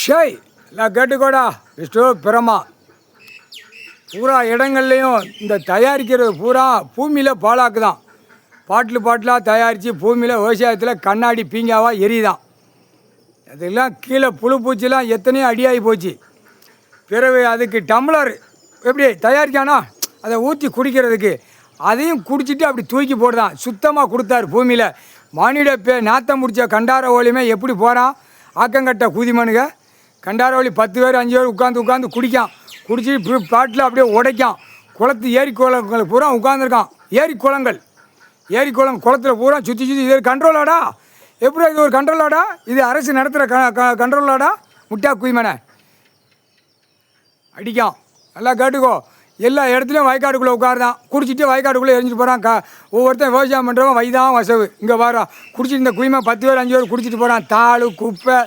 ஷேய் நான் கேட்டுக்கோடா விஷ்ணு பிரமா பூரா இடங்கள்லையும் இந்த தயாரிக்கிறது பூரா பூமியில் பாலாக்கு தான். பாட்டிலாக தயாரித்து பூமியில் விவசாயத்தில் கண்ணாடி பீங்காவாக எரியுதான். அதெல்லாம் கீழே புழு பூச்சிலாம் எத்தனையோ அடியாகி போச்சு. பிறகு அதுக்கு டம்ளர் எப்படி தயாரிக்கானா அதை ஊற்றி குடிக்கிறதுக்கு அதையும் குடிச்சிட்டு அப்படி தூக்கி போடுதான். சுத்தமாக கொடுத்தாரு பூமியில். மானிட நாத்தம் முடித்த கண்டாரவழியுமே எப்படி போகிறான் ஆக்கங்கட்ட கூதிமனுங்க. கண்டாரவழி 10 பேர் 5 பேர் உட்காந்து குடிக்கான். குடிச்சிட்டு பாட்டில் அப்படியே உடைக்கான். குளத்து ஏரி குளங்கள் பூரா உட்காந்துருக்கான். ஏரி குளத்தில் பூரா சுற்றி இது ஒரு கண்ட்ரோலாடா? எப்படி இது ஒரு கண்ட்ரோலாடா? இது அரசு நடத்துகிற கண்ட்ரோலாடா? முட்டா குய்மனை அடிக்கான். நல்லா கேட்டுக்கோ. எல்லா இடத்துலையும் வயக்காடுக்குள்ளே உட்காருதான். குடிச்சிட்டு வயக்காடுக்குள்ளே எரிஞ்சிட்டு போகிறான். ஒவ்வொருத்தன் விவசாயம் பண்ணுறவன் வைதான் வசவு. இங்கே வாரா குடிச்சிட்டு இந்த குய்மை 10 பேர் 5 பேர் குடிச்சிட்டு போகிறான். தாள் குப்பை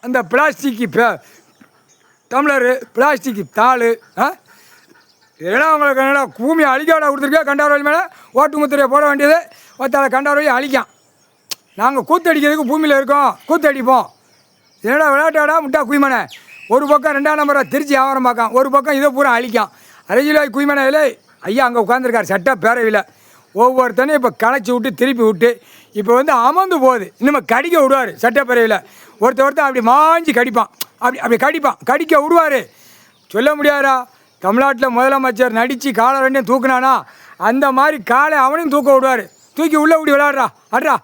அந்த பிளாஸ்டிக்கு டம்ளரு பிளாஸ்டிக்கு தாள் இதெல்லாம் அவங்களுக்கு என்னடா பூமியை அழிக்காடா கொடுத்துருக்கே. கண்டாரோலி மேலே ஓட்டு முத்திரையை போட வேண்டியது ஒருத்தால கண்டாரோலி அழிக்கான். நாங்கள் கூத்தடிக்கிறதுக்கு பூமியில் இருக்கோம், கூத்தடிப்போம். என்னடா விளையாட்டாடா முட்டா குய்மனை. ஒரு பக்கம் 2ஆம் நம்பரை திருச்சி வியாபாரம் பார்க்கான், ஒரு பக்கம் இதை பூரா அழிக்கான். அரசியல்வாதி குய்மனையிலே ஐயா அங்கே உட்காந்துருக்கார் சட்ட பேரவையில். ஒவ்வொருத்தனையும் இப்போ களைச்சி விட்டு திருப்பி விட்டு இப்போ அமர்ந்து போகுது. இன்னும் கடிக்க விடுவார் சட்டப்பேரவையில். ஒருத்தன் அப்படி மாஞ்சி கடிப்பான். அப்படி கடிக்க விடுவார். சொல்ல முடியாதா? தமிழ்நாட்டில் முதலமைச்சர் நடித்து காலை 2 தூக்குனானா அந்த மாதிரி காலை அவனையும் தூக்க விடுவார். தூக்கி உள்ளே விடி விளையாடுறா அட்ரா.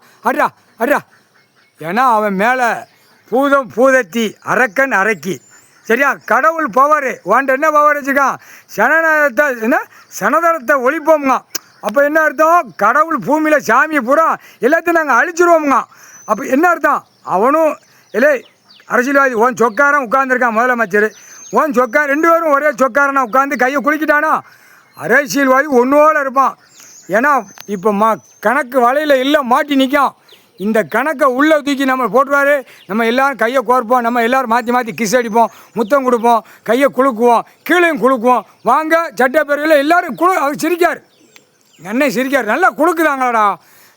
ஏன்னா அவன் மேலே பூதம் பூதத்தி அரக்கன் அரக்கி. சரியா? கடவுள் பவர் வாண்ட என்ன பவர் வச்சுக்கான்? சனதரத்தை ஒழிப்போம்ங்க. அப்போ என்ன அர்த்தம்? கடவுள் பூமியில் சாமியை பூரா எல்லாத்தையும் நாங்கள் அழிச்சிருவோம்ங்க. அப்போ என்ன அர்த்தம்? அவனும் இல்லை அரசியல்வாதி ஓன் சொக்காரன் உட்காந்துருக்கான் முதலமைச்சர். ஓன் சொக்கா 2 பேரும் ஒரே சொக்காரனா உட்காந்து கையை குளிக்கிட்டானா அரசியல்வாதி ஒன்றோடு இருப்பான். ஏன்னா இப்போ கணக்கு வலையில் இல்லை மாட்டி நிற்கும். இந்த கணக்கை உள்ளே தூக்கி நம்ம போட்டுருவார். நம்ம எல்லோரும் கையை கோர்ப்போம். நம்ம எல்லோரும் மாற்றி கிஸ் அடிப்போம், முத்தம் கொடுப்போம், கையை குலுக்குவோம், கீழையும் குலுக்குவோம். வாங்க சட்டப்பேரவையில் எல்லோரும் அவர் சிரிக்கார். அண்ணன் சிரிக்கார். நல்லா குலுக்குதாங்களாடா.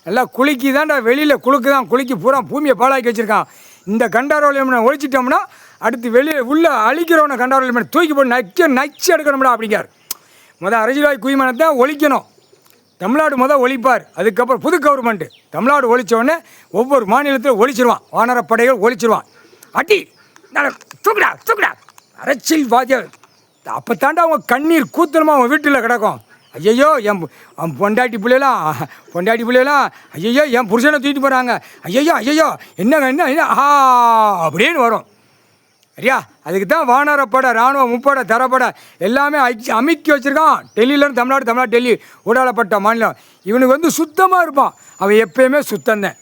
நல்லா குலுக்கி தான்டா வெளியில் குலுக்கி பூரா பூமியை பாழாக்கி வச்சுருக்கான். இந்த கண்டாரோலியம் ஒழிச்சிட்டோம்னா அடுத்து வெளியே உள்ளே அழிக்கிறவனை கண்டாரோலியம் தூக்கி போட்டு நச்சு எடுக்கணும்டா அப்படிங்கார். அரசியல்வாதி குய்மனத்தை ஒழிக்கணும். தமிழ்நாடு ஒழிப்பார். அதுக்கப்புறம் புது கவர்மெண்ட்டு தமிழ்நாடு ஒழித்தோடனே ஒவ்வொரு மாநிலத்திலும் ஒழிச்சிருவான். வானரப்படைகள் ஒழிச்சிருவான். அடி தூக்குடா அரசியல்வாதிகள். அப்போ தாண்டா அவங்க கண்ணீர் கூத்தலமாக அவங்க வீட்டில் கிடக்கும். ஐயையோ என் பொண்டாட்டி பிள்ளைலாம் ஐயையோ என் புருஷனை தூக்கிட்டு போகிறாங்க. ஐயையோ என்ன அப்படின்னு வரும். சரியா? அதுக்கு தான் வானரப்படை, இராணுவ முப்படை, தரப்படை எல்லாமே அமைக்கி வச்சுருக்கான். டெல்லியிலேருந்து தமிழ்நாடு டெல்லி ஊடாளப்பட்ட மாநிலம். இவனுக்கு சுத்தமாக இருப்பான். அவன் எப்பயுமே சுத்தந்தேன்.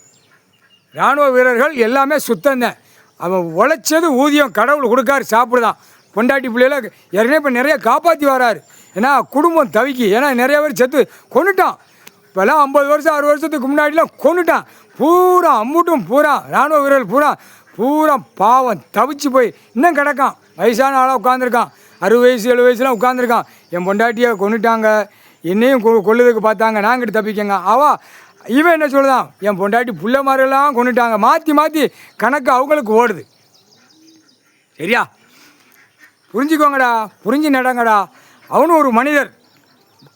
இராணுவ வீரர்கள் எல்லாமே சுத்தந்தேன். அவன் உழைச்சது ஊதியம் கடவுள் கொடுக்காரு, சாப்பிடுதான். பொண்டாட்டி பிள்ளைகளை ஏற்கனவே இப்போ நிறைய காப்பாற்றி வராரு. ஏன்னா குடும்பம் தவிக்கி. ஏன்னா நிறைய பேர் செத்து கொண்டுட்டான். இப்போல்லாம் 50 வருஷம் 60 வருஷத்துக்கு முன்னாடிலாம் கொண்டுட்டான். பூரா அம்மூட்டும் பூரா இராணுவ வீரர்கள் பூரா பாவம் தவிச்சு போய் இன்னும் கிடக்கான். வயசான ஆளாக உட்காந்துருக்கான். 60 வயசு 70 வயசுலாம் உட்காந்துருக்கான். என் பொண்டாட்டியை கொண்டுட்டாங்க, என்னையும் கொள்ளுறதுக்கு பார்த்தாங்க, நாங்கிட்ட தப்பிக்கங்க. இவன் என்ன சொல்லுதான்? என் பொண்டாட்டி புள்ள மாதிரிலாம் கொண்டுட்டாங்க. மாற்றி கணக்கு அவங்களுக்கு ஓடுது. சரியா? புரிஞ்சுக்கோங்கடா, புரிஞ்சு நடங்கடா. அவனும் ஒரு மனிதர்,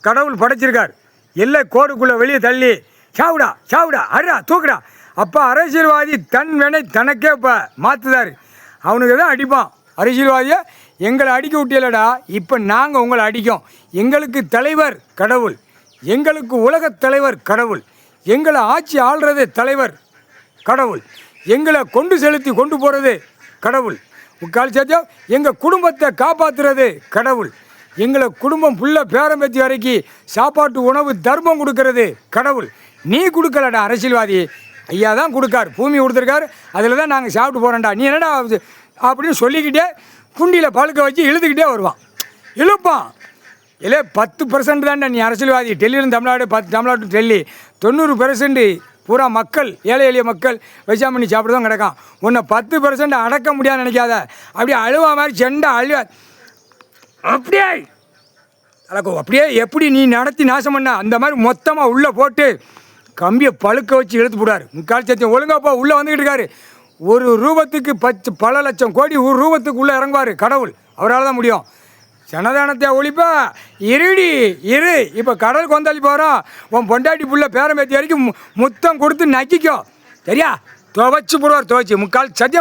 கடவுள் படைச்சிருக்கார். எல்லை கோடுக்குள்ளே வெளியே தள்ளி சாவுடா அடா தூக்குடா. அப்போ அரசியல்வாதி தன் வினை தனக்கே இப்போ மாற்றுதார். அவனுக்கு தான் அடிப்பான். அரசியல்வாதியை எங்களை அடிக்க விட்டியலடா, இப்போ நாங்கள் உங்களை அடிக்கோம். எங்களுக்கு தலைவர் கடவுள், எங்களுக்கு உலகத் தலைவர் கடவுள், எங்களை ஆட்சி ஆள்றது தலைவர் கடவுள், எங்களை செலுத்தி கொண்டு போகிறது கடவுள், முக்கால் சத்தியம் எங்கள் குடும்பத்தை காப்பாற்றுறது கடவுள், எங்களை குடும்பம் புள்ள பேரம்பேத்தி வரைக்கும் சாப்பாட்டு உணவு தர்மம் கொடுக்கறது கடவுள். நீ கொடுக்கலடா அரசியல்வாதி, ஐயா தான் கொடுக்கார், பூமி கொடுத்துருக்காரு, அதில் தான் நாங்கள் சாப்பிட்டு போகிறோம்டா. நீ என்னடா அப்படின்னு சொல்லிக்கிட்டே குண்டியில் பழுக்க வச்சு இழுத்துக்கிட்டே வருவான். இழுப்பான். இல்லை 10% தான்டா நீ அரசியல்வாதி. டெல்லியிலும் தமிழ்நாடு டெல்லி 90% பூரா மக்கள், ஏழை எளிய மக்கள் விவசாயம் பண்ணி சாப்பிட்டு தான் கிடக்கான். உன்னை 10% அடக்க முடியாதுன்னு நினைக்காத. அப்படியே அழுவா மாதிரி செண்டா அப்படியே எப்படி நீ நடத்தி நாசம் பண்ண அந்த மாதிரி மொத்தமாக உள்ளே போட்டு கம்பியை பழுக்க வச்சு இழுத்து போடாரு. முக்கால் சத்தியம் ஒழுங்காப்பா உள்ளே வந்துக்கிட்டு இருக்காரு. ஒரு ரூபத்துக்கு பல லட்சம் கோடி ஒரு ரூபத்துக்கு உள்ளே இறங்குவார் கடவுள். அவரால் தான் முடியும். சனதானத்தை ஒழிப்பா இருடி இரு. இப்போ கடலுக்கு வந்தாளி போகிறோம். உன் பொண்டாட்டி புள்ள பேரம்பேத்தி வரைக்கும் முத்தம் கொடுத்து நக்கிக்கோ. சரியா? துவைச்சு போடுவார். துவைச்சி முக்கால் சத்தியம்.